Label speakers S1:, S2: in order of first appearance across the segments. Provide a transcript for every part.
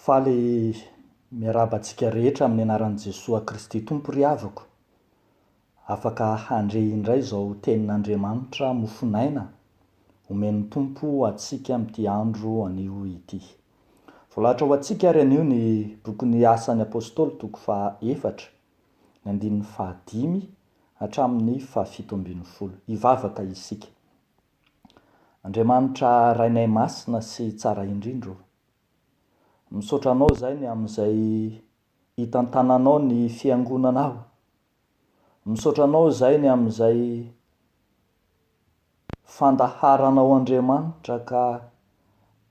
S1: Faly miarabantsika rehetra amin'ny anaran'i Jesosy Kristy Tompo ry havako. Afaka handre indray izao tenin'Andriamanitra mofonaina omeny Tompo atsika amin'ity andro anio ity. Voalahatra ho antsika ary anio ny bokin'ny Asan'ny Apôstôly toko 4, ny 15 hatramin'ny 17. Hivavaka isika. Andriamanitra rainay masina sy tsara indrindro. Misaotra anao zay amin'izay hitantananao ny fiangonanao. Misaotra anao zay amin'izay fandaharanao Andriamanitra ka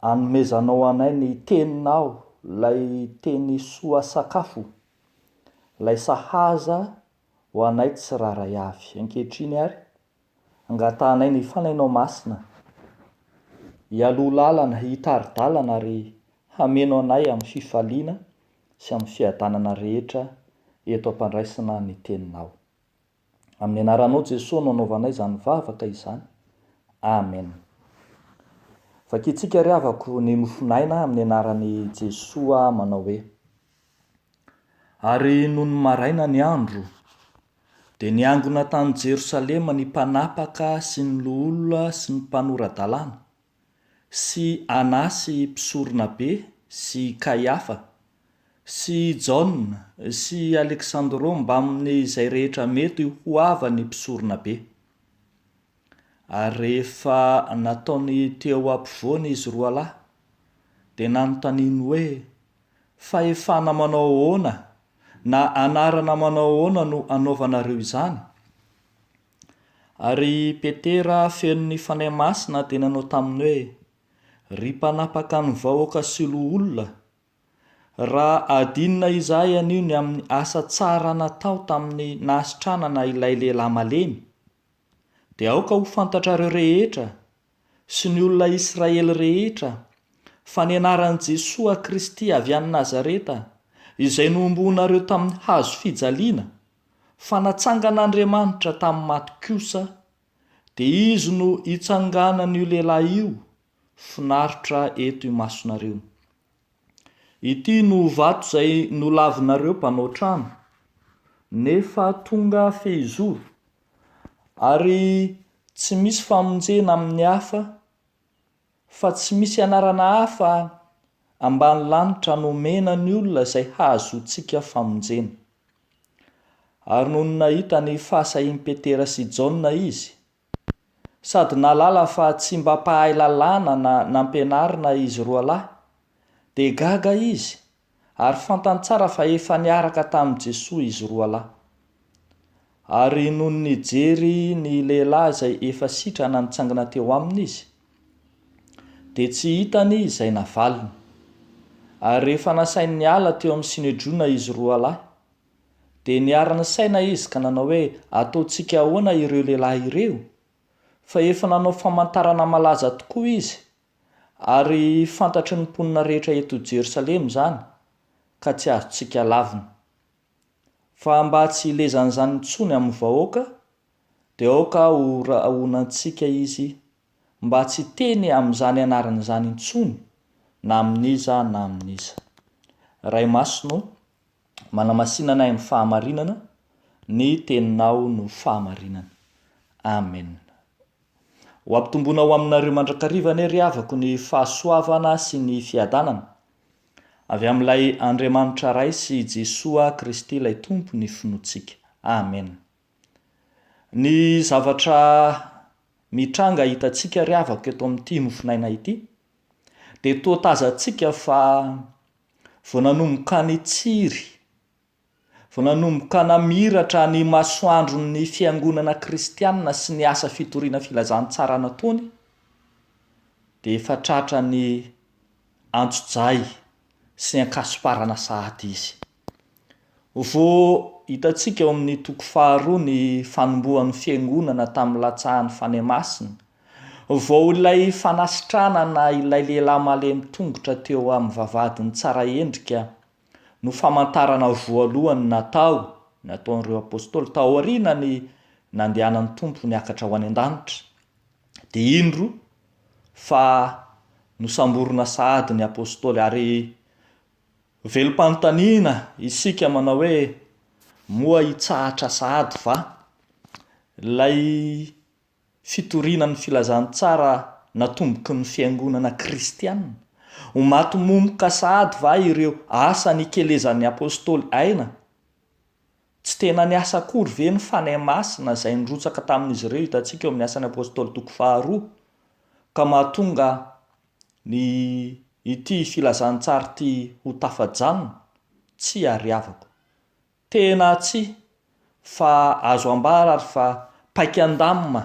S1: anomezanao anay ny teninao, lay teny soa sakafo, lay sahaza ho anay tsiraray avy. Ankehitriny ary angatanay ny fanainao masina, hialoha lalana, hitari-dalana ary hameno anay amin'ny fifaliana sy amin'ny fiadanana rehetra eto ampandraisana ny teninao. Amin'ny anaranao Jesosy no anaovanay izany vavaka izany. Amen. Vakitsika ry havako ny mofonaina amin'ny anaran'i Jesosy manao hoe: ary noho ny maraina ny andro, dia niangona tany Jerosalema ny mpanapaka sy ny loholona sy ny mpanorandalàna sy Anasy mpisorona be sy Kaiafa sy Jaona sy Aleksandro mba amin'izay rehetra mety ho avany mpisorona be. Ary rehefa nataony teo ampovoany izy roa lahy, dia nanontaniany hoe: fa efa manao ahoana na anarana manao ahoana no anaovanareo izany? Ary Petera feno ny fanahy masina dia nanao taminy hoe: ry mpanapaka ny vahoaka sy loholona, raha adinina izahay anio ny amin'ny asa tsara natao tamin'ny nahasitranana ilay lehilahy malemy, dia aoka ho fantatrareo rehetra sy ny olona Israely rehetra fa ny anaran'i Jesosy Kristy avy any Nazareta, izay nombonareo tamin'ny hazo fijaliana, fa natsangan'Andriamanitra tamin'ny maty kosa, dia izy no hitsanganan'io lehilahy io finaritra eto imasonareo. Ity no vato izay nolavinareo mpanao trano, nefa tonga fehizoro, ary tsy misy famonjena amin'ny hafa, fa tsy misy anarana hafa ambany lanitra nomena ny olona izay hahazoantsika famonjena. Ary noho ny nahita ny fahasahian'i Petera sy Jaona izy, sady nalala fa tsy mba mpahay lalàna na nampianarina izy roa lahy, dia gaga izy ary fantany tsara fa efa niaraka tamin'i Jesosy izy roa lahy. Ary noho ny nijery ny lehilahy izay efa sitrana nitsangana teo aminy izy, dia tsy hitany izay navaliny. Ary rehefa nasainy niala teo amin'ny sinedrona izy roa lahy, dia niara-ny saina izy ka nanao hoe: ataontsika ahoana ireo lehilahy ireo? Fa efa nanao famantarana malaza tokoa izy, ary fantatry ny mponina rehetra eto Jerosalema izany, ka tsy azontsika lavina. Fa mba tsy hilezan'izany intsony amin'ny vahoaka, dia aoka ho rahonantsika izy mba tsy teny amin'izany anarana izany intsony, na amin'iza na amin'iza. Ray Masino, manamasinana amin'ny fahamarinana, ny teninao no fahamarinana. Amen. Ho ampitomboana ho aminareo mandrakariva ry havako ny fahasoavana sy ny fiadanana avy amin'ilay Andriamanitra ray sy Jesosy Kristy ilay Tompo ny finoantsika. Amen. Ny zavatra mitranga hitantsika ry havako eto amin'ity mofinaina ity, dia toa tazantsika fa vao nanomboka ny tsiry, vao nanomboka namiratra ny masoandron'ny fiangonana kristianina sy ny asa fitoriana filazantsara nataony, dia efa tratra ny antso-jay sy ankasiparana sahady izy. Vao hitantsika eo amin'ny toko 2 ny fanombohan'ny fiangonana tamin'ny latsahan'ny fanahy masina, vao ilay fanasitranana ilay lehilahy malemy tongotra teo amin'ny vavahadiny tsara endrika no famantarana voalohany nataon'ireo apôstôly tao aoriana ny nandehanan'ny Tompo niakatra ho any an-danitra. Dia indro fa nosamborona sahady ny apôstôly, ary Velom-panontaniana isika manao hoe moa hitsahatra sahady va lay fitorinan'ny filazantsara natomboky ny fiangonana kristianina, ho matomomboka sahady va ireo asa nikelezan'ny apôstôly aina? Tsy tena ny asa akory ve ny fanahy masina izay nirotsaka tamin'izy ireo hitantsika eo amin'ny asan'ny apôstôly toko 2 ka mahatonga ny ity filazantsara ty ho tafajanona? Tsy ariavako, tena tsy, fa azo ambara ary fa paikandamina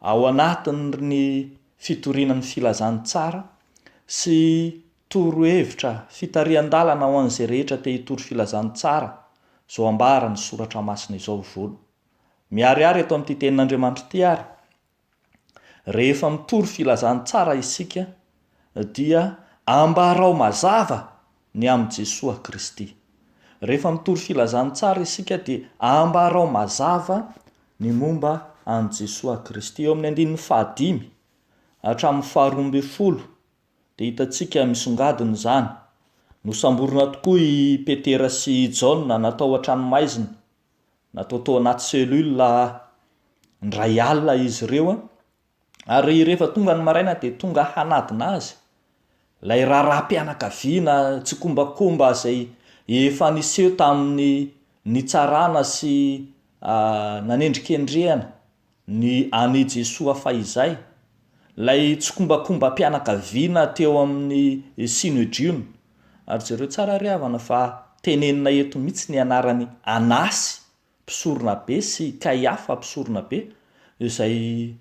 S1: ao anatin'ny fitorinan'ny filazantsara sy torohevitra fitarian-dalana ho an'izay rehetra te hitory filazantsara zao ambara ny soratra masina izao volo. Miariary eto amin'ity tenin'Andriamanitra ity ary, rehefa mitory filazantsara isika dia ambarao mazava ny amin'ny Jesosy Kristy. Rehefa mitory filazantsara isika dia ambarao mazava ny momba an Jesosy Kristy. Eo amin'ny 15 hatramin'ny 12 dia hitantsika misongadina izany. Nosamborina tokoa i Petera sy Jaona natao an-tranomaizina, natao tao anaty selula ndray alina izy ireo, ary rehefa tonga ny maraina dia tonga hanadina azy. Lay raharaham-pianakaviana tsy kombakomba izay efa niseho tamin'ny nitsarana sy nanendrikendrehana ny any Jesosy fahizay, lay tsy kombakomba-pianakaviana teo amin'ny Sinedriona, ary zareo tsara riavana fa tenenina eto mihitsy ny anarany Anasy mpisorona be sy Kaiafa mpisorona be, izay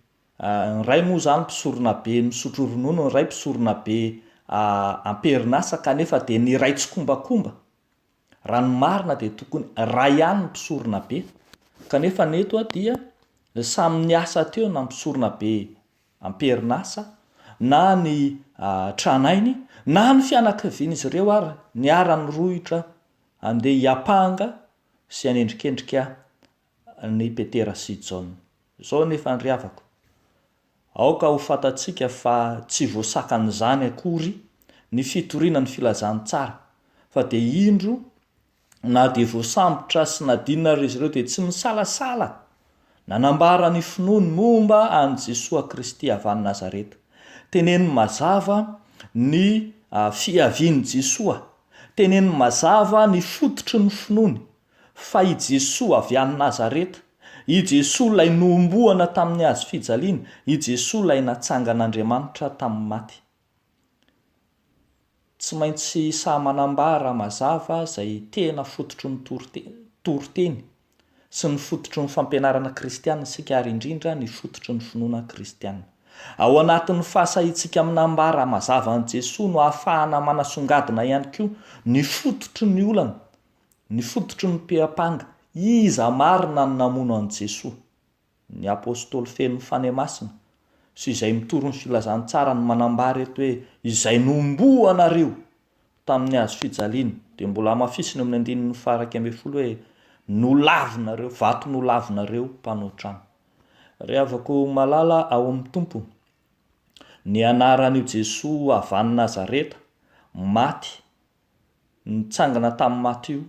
S1: ray moa zany mpisorona be misotro ronono, ny ray mpisorona be amperinasa, kanefa dia ny ray tsy kombakomba raha ny marina dia tokony ray ihany mpisorona be, kanefa neto dia samy niasa teo na mpisorona be amperinasa na ny tranainy na ny fianakavian'izy ireo ary niara-ny rohitra andeha hiapanga sy anendrikendrika ny Petera sy Jaona. Zao nefa ny riavako, aoka ho fatatsika fa tsy voasakan'izany akory ny fitoriana ny filazantsara, fa dia indro na dia voasambotra sy nadinina ary izy ireo dia tsy misalasala nanambara ny finoany momba an Jesosy Kristy avy any Nazareta. Teneniny mazava ny fiavian'i Jesosy, teneniny mazava ny fototry ny finoany fa i Jesosy avy any Nazareta, i Jesosy lay nomboana tamin'ny hazo fijaliana, i Jesosy lay natsangan'Andriamanitra tamin'ny maty. Tsy maintsy sahamanambara mazava izay tena fototry ny toroteny sy ny fototry ny fampianarana kristianina isika, ary indrindra ny fototry ny finoana kristianina. Ao anatin'ny fahasahintsika amin'ambara mazava an Jesosy no ahafahana manasongadina ihany koa ny fototry ny olana, ny fototry ny mpiapanga. Iza marina ny namono an Jesosy? Ny apôstôly feno fanahy masina sy izay mitoro ny filazantsara ny manambara eto hoe izay nomboanareo tamin'ny hazo fijaliana, dia mbola hamafisina amin'ny 11 hoe nolavinareo, vato nolavinareo mpanao trano. Riavako malala ao amin'ny tompo, ny anaran'io Jesosy avy any Nazareta maty, nitsangana tamin'ny maty io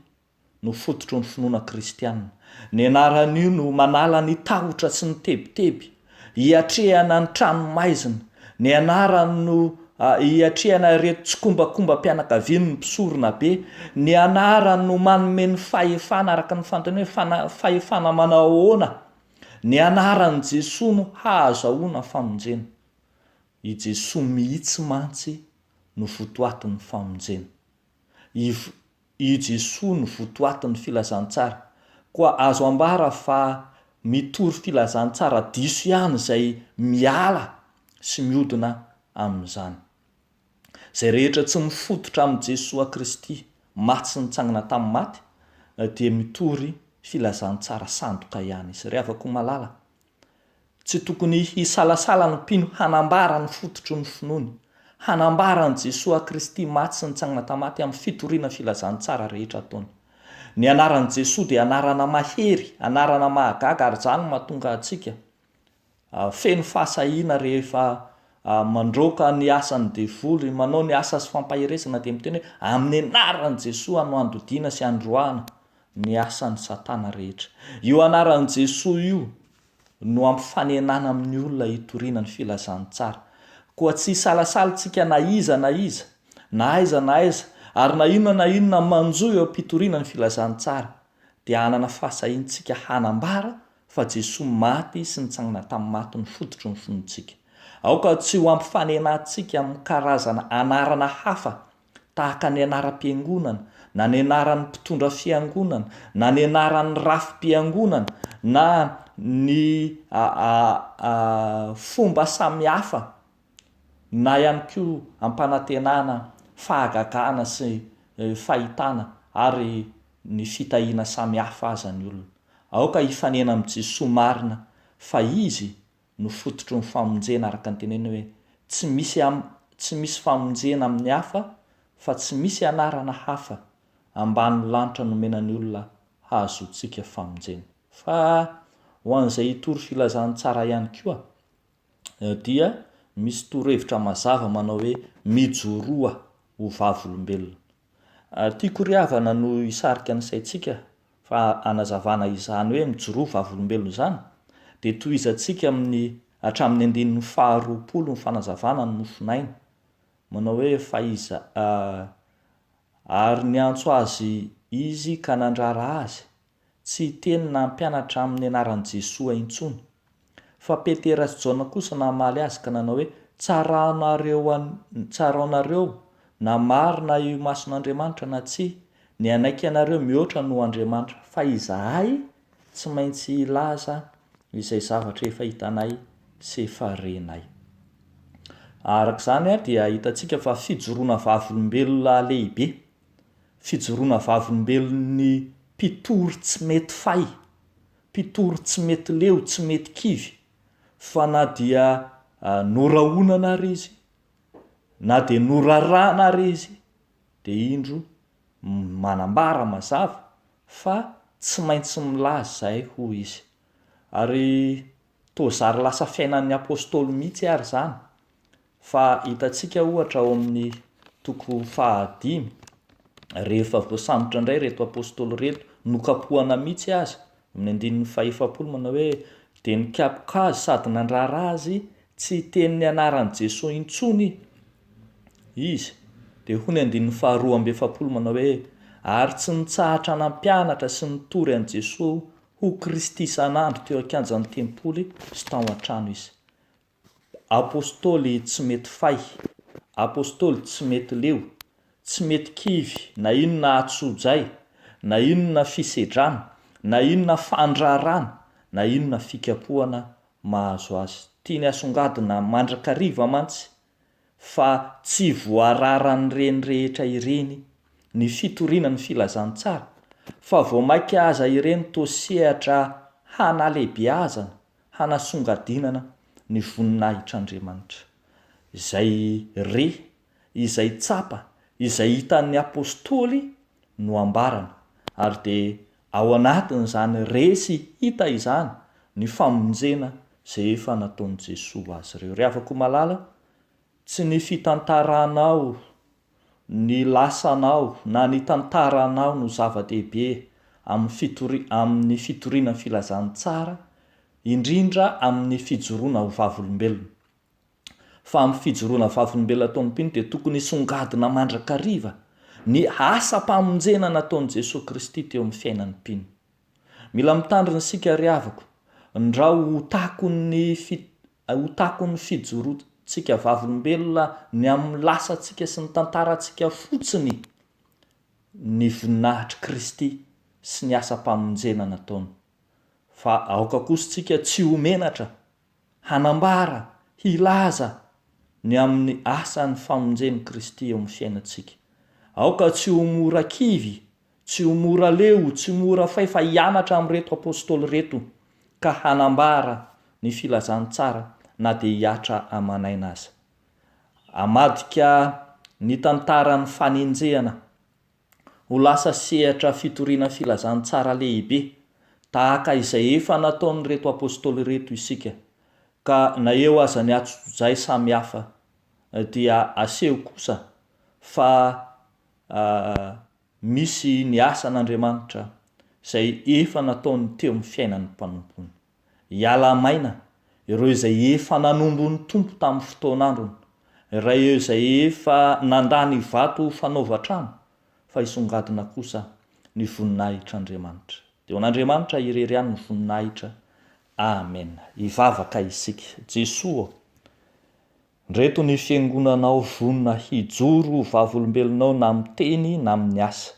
S1: no fototry ny finoana kristianina. Ny anaran'io no manala ny tahotra sy ny tebiteby, hiatrehana ny tranomaizina. Ny anarany no hiatrehana ireto tsy kombakomba-pianakaviana ny mpisorona be. Ny anarany no manome ny fahefana araka ny fantany hoe fahefana manao ahoana. Ny anaran'i Jesosy no hahazahoana famonjena. I Jesosy mihitsy mantsy no votoatin'ny famonjena. I Jesosy no votoatin'ny filazantsara. Koa azo ambara fa mitory filazantsara diso ihany izay miala sy mihodina amin'izany. Izay rehetra tsy mifototra amin'ny Jesosy Kristy maty sy nitsangana tamin'ny maty dia mitory filazantsara sandoka ihany izy. Riavako malala, tsy tokony hisalasala ny mpino hanambara ny fototry ny finoany, hanambara ny Jesosy Kristy maty sy nitsangana tamin'ny maty amin'ny fitoriana filazantsara rehetra ataony. Ny anaran'i Jesosy dia anarana mahery, anarana mahagaga, ary izany mahatonga antsika feno fahasahiana rehefa mandroka ny asany devoly, manao ny asa sy fampahiresana de miteny hoe amin'ny anaran' Jesosy no andodiana sy androana ny asan'ny satana rehetra. Io anaran' Jesosy io no ampifanenana amin'ny olona hitoriana ny filazany tsara. Koa tsy salasalitsika na iza na iza, na aiza na aiza, ary na inona manjo eo ampitoriana ny filazany tsara, dia hanana fahasahintsika hanambara fa Jesosy maty sy nitsangana tamin'ny maty ny fototry ny fonontsika. Aoka tsy ho ampifanenantsika amin'ny karazana anarana hafa tahaka ny anaram-piangonana, na ny anaran'ny mpitondra fiangonana, na ny anaran'ny rafim-piangonana, na ny fomba samihafa, na ihany koa ampanantenana fahagagana sy fahitana ary ny fitahiana samihafa aza ny olona. Aoka hifanena amin'ny Jesosy marina fa izy no fototry ny famonjena, araka ny teneny hoe tsy misy famonjena amin'ny hafa fa tsy misy anarana hafa ambany lanitra nomenany olona hahazoantsika famonjena. Fa ho an'izay hitory filazany tsara ihany koa dia misy torohevitra mazava manao hoe mijoroa ho vavolombelona. Tiako riavana no hisarika ny saitsika fa anazavana izany hoe mijoroa ho vavolombelona izany dia tohizantsika hatramin'ny 120 ny fanazavana ny nofonainy, manao hoe faiza ary niantso azy izy ka nandrara azy, tsy teny na mpianatra amin'ny anaran'i Jesosy intsony. Fa Petera sy Jaona kosa namaly azy ka nanao hoe tsaraonareo na marina io mason'Andriamanitra na tsy, ny anaiky anareo mihoatra no Andriamanitra, fa izahay tsy maintsy ilaza izay zavatra efa hitanay sy efa renay. Araka izany dia hitantsika fa fijoroana vavolombelona lehibe, fijoroana vavolombelon'ny mpitory tsy mety fay, mpitory tsy mety leo, tsy mety kivy, fa na dia noraonana ary izy, na dia norarana ary izy, dia indro manambara mazava fa tsy maintsy milaza izay hoy izy. Ary tozary lasa fiainan'ny apôstôly mihitsy ary izany, fa hitantsika ohatra ao amin'ny toko 5 rehefa voasambotra indray reto apôstôly reto, nokapohana mihitsy azy amin'ny 140 manao hoe dia nikapoka azy sady nandrara azy tsy teny anaran'i Jesosy intsony izy. Dia hoy ny 2 manao hoe ary tsy nitsahatra nampianatra sy nitory an'i Jesosy ho Kristy isan'andro teo akanjan'ny tempoly sy tao an-trano izy. Apôstôly tsy mety fay, apôstôly tsy mety leo, tsy mety kivy, na inona atsojay, na inona fisedrana, na inona fandrarana, na inona fikapohana mahazo azy. Tiany asongadina mandrakariva mantsy fa tsy voararan'ny reny rehetra ireny ny fitoriana ny filazany tsara, fa voamaika aza ireny tosehatra hanalebiazana, hanasongadinana ny voninahitr'Andriamanitra. Izay tsapa, izay hitan'ny apôstôly no ambarana, ary dia ao anatin'izany resy hita izany ny famonjena izay efa nataon'i Jesosy azy ireo. Riavako malala, tsy ny fitantaranao, ny lasanao na ny tantaranao no zava-dehibe amin'ny fitoriana ny filazany tsara, indrindra amin'ny fijoroana ho vavolombelona. Fa amin'ny fijoroana vavolombelona ataon'ny mpino dia tokony hisongadina mandrakariva ny asa-pamonjena nataon'i Jesosy Kristy teo amin'ny fiainan'ny mpino. Mila mitandrina isika riavako, ndra ho takony fijoroantsika vavolombelona ny amin'ny lasantsika sy ny tantarantsika fotsiny ny voninahitry Kristy sy ny asa-pamonjena nataony. Fa aoka kosa tsika tsy homenatra, hanambara, hilaza ny amin'ny asan'ny famonjen'i Kristy eo amin'ny fiainantsika. Aoka tsy ho mora kivy, tsy ho mora leo, tsy mora fay, fa hianatra amin'reto apôstôly reto ka hanambara ny filazany tsara na dia hiatra amanaina aza. Amadika ny tantaran'ny fanenjehana ho lasa sehatra fitoriana filazany tsara lehibe tahaka izay efa nataon'ny reto apôstôly reto isika, ka na eo aza ny atsozay samy hafa dia aseho kosa fa misy ny asan'Andriamanitra izay efa nataony teo amin'ny fiainan'ny mpanompony. Hiala maina ireo izay efa nanombo ny tompo tamin'ny fotoan'androny, raha eo izay efa nandany vato fanaova-trano, fa hisongadina kosa ny voninahitr'Andriamanitra. Dia ho an'Andriamanitra irery ihany ny voninahitra. Amen. Hivavaka isika. Jesosy, ndreto ny fiangonanao vonina hijoro vavolombelonao na amin'ny teny na amin'ny asa.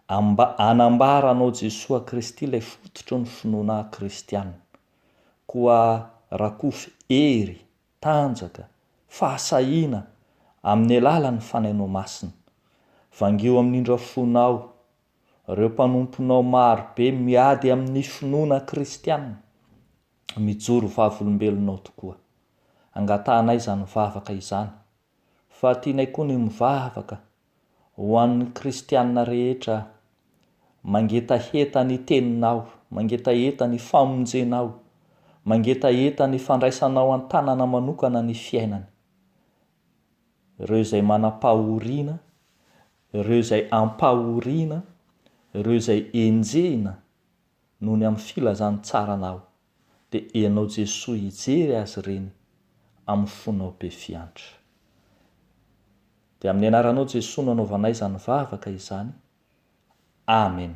S1: Anambaranao Jesosy Kristy ilay fototry ny finoana kristianina. Koa rakofy hery, tanjaka, fahasahina amin'ny alalan'ny fanainao masina. Vangeo amin'indra fonao ireo mpanomponao marobe miady amin'ny finoana kristianina, mijoro vavolombelonao tokoa. Angatanay izany vavaka izany, fa tianay koa ny mivavaka ho an'ny kristianina rehetra mangeta-heta ny teninao, mangeta-heta ny famonjenao, mangeta-heta ny fandraisanao an-tanana manokana ny fiainany. Ireo izay manam-pahoriana, ireo izay ampahoriana, ireo izay enjehina noho ny amin'ny filazany tsaranao, dia ianao Jesosy hijery azy ireny amin'ny fonao be fiantra. Dia amin'ny anaranao Jesosy no anaovanay izany vavaka izany. Amen.